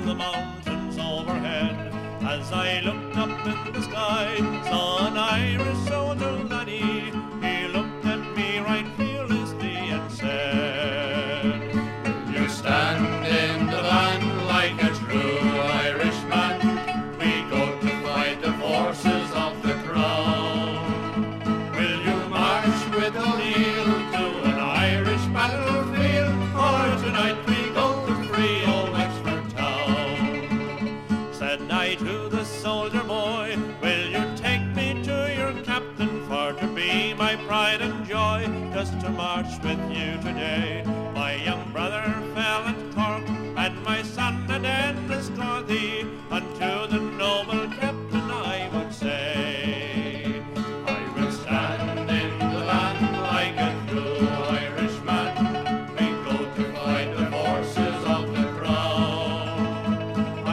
on the mountains overhead. As I looked up in the sky, saw an Irish soldier laddie. He looked at me right fearlessly and said, "You stand in the van like a true Irishman. We go to fight the forces of the crown. Will you march with O'Neill to an Irish battlefield? For tonight we go to free old Wexford town." Said I to the soldier boy, "Will you take me to your captain, for to be my pride and joy, just to march with you today? My young brother fell at Cork, and my son at Enniscorthy. Unto the noble captain I would say, "I will stand in the van like a true Irishman. We go to fight the forces of the crown.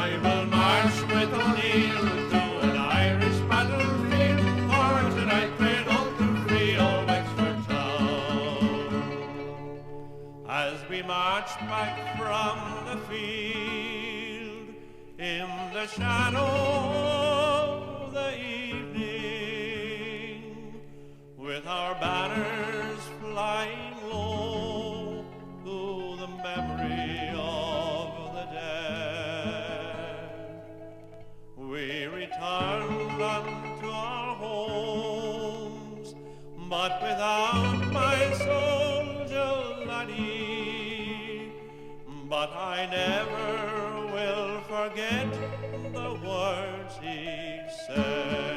I will march with O'Neill to an Irish battlefield, for tonight we're going to free old Wexford town." As we marched back from the field in the shadow of the evening, with our banners flying low to the memory of the dead, we returned unto our homes, but without my soldier laddie. But I never will forget the words he said.